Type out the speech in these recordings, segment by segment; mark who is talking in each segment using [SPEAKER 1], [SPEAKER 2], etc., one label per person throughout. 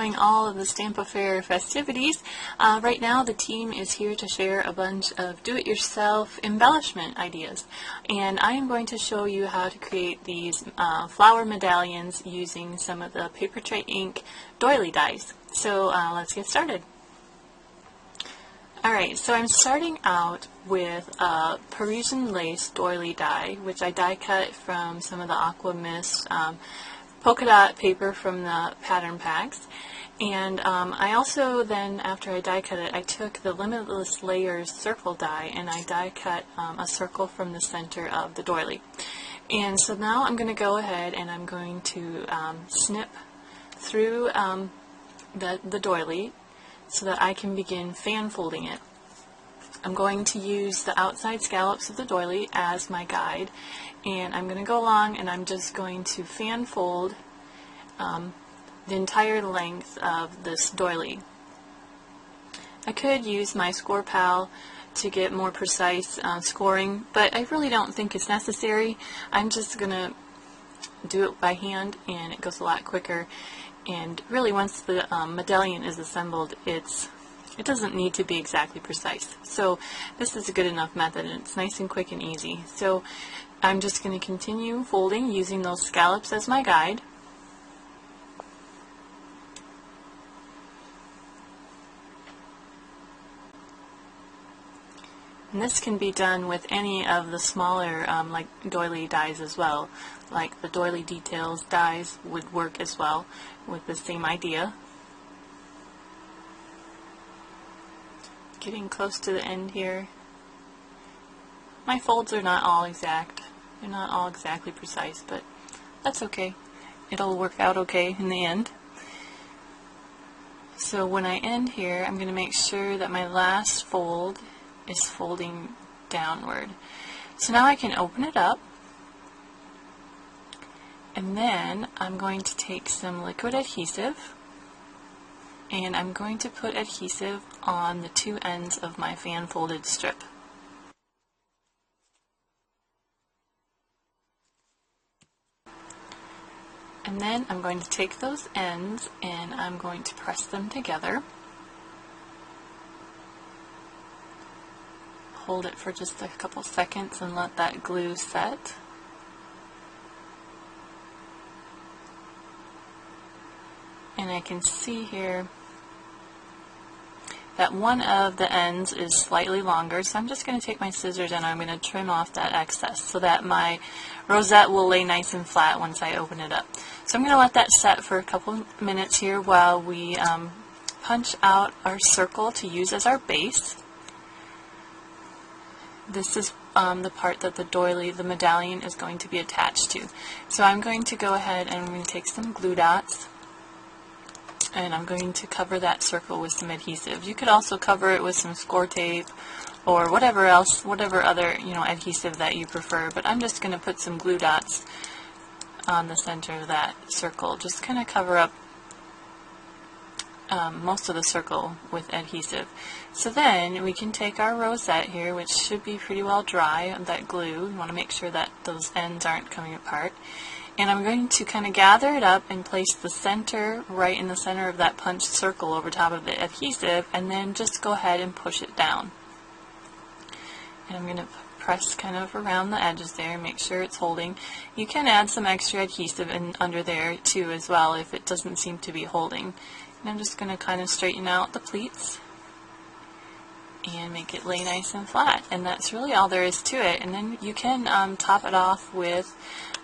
[SPEAKER 1] enjoying all of the Stampa Fair festivities. Right now the team is here to share a bunch of do-it-yourself embellishment ideas, and I am going to show you how to create these flower medallions using some of the Papertrey ink doily dies. So let's get started. Alright, so I'm starting out with a Parisian lace doily die, which I die cut from some of the Aqua Mist polka dot paper from the pattern packs. And I also then, after I die cut it, I took the Limitless Layers circle die and I die cut a circle from the center of the doily. And so now I'm going to go ahead and I'm going to snip through the doily so that I can begin fan folding it. I'm going to use the outside scallops of the doily as my guide, and I'm going to go along and I'm just going to fan fold the entire length of this doily. I could use my Score Pal to get more precise scoring, but I really don't think it's necessary. I'm just going to do it by hand and it goes a lot quicker. And really, once the medallion is assembled, it doesn't need to be exactly precise. So this is a good enough method, and it's nice and quick and easy. So I'm just going to continue folding using those scallops as my guide. And this can be done with any of the smaller like doily dies as well. Like the doily details dies would work as well with the same idea. Getting close to the end here. My folds are not all exact. They're not all exactly precise, but that's okay. It'll work out okay in the end. So when I end here, I'm going to make sure that my last fold is folding downward. So now I can open it up, and then I'm going to take some liquid adhesive and I'm going to put adhesive on the two ends of my fan folded strip. And then I'm going to take those ends and I'm going to press them together. Hold it for just a couple seconds and let that glue set. And I can see here that one of the ends is slightly longer, so I'm just going to take my scissors and I'm going to trim off that excess so that my rosette will lay nice and flat once I open it up. So I'm going to let that set for a couple minutes here while we punch out our circle to use as our base. This is the part that the doily, the medallion, is going to be attached to. So I'm going to go ahead and I'm going to take some glue dots and I'm going to cover that circle with some adhesive. You could also cover it with some score tape or whatever else, whatever other adhesive that you prefer, but I'm just going to put some glue dots on the center of that circle. Just kind of cover up most of the circle with adhesive. So then we can take our rosette here, which should be pretty well dry on that glue. You want to make sure that those ends aren't coming apart. And I'm going to kind of gather it up and place the center right in the center of that punched circle over top of the adhesive, and then just go ahead and push it down. And I'm going to press kind of around the edges there and make sure it's holding. You can add some extra adhesive under there too as well if it doesn't seem to be holding. And I'm just going to kind of straighten out the pleats and make it lay nice and flat. And that's really all there is to it. And then you can top it off with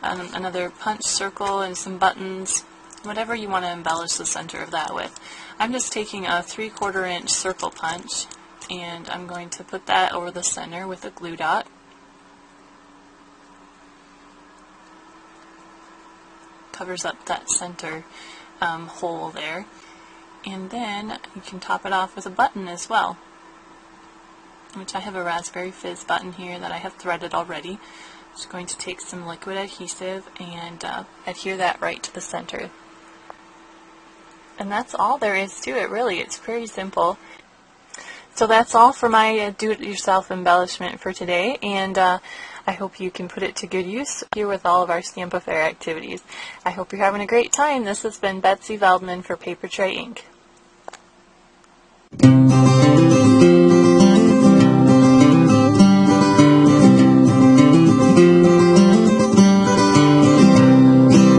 [SPEAKER 1] another punch circle and some buttons, whatever you want to embellish the center of that with. I'm just taking a 3/4 inch circle punch and I'm going to put that over the center with a glue dot. Covers up that center hole there. And then you can top it off with a button as well, which I have a Raspberry Fizz button here that I have threaded already. Just going to take some liquid adhesive and adhere that right to the center. And that's all there is to it, really. It's pretty simple. So that's all for my do-it-yourself embellishment for today, and I hope you can put it to good use here with all of our Stamp Affair activities. I hope you're having a great time. This has been Betsy Veldman for Paper Tray Inc.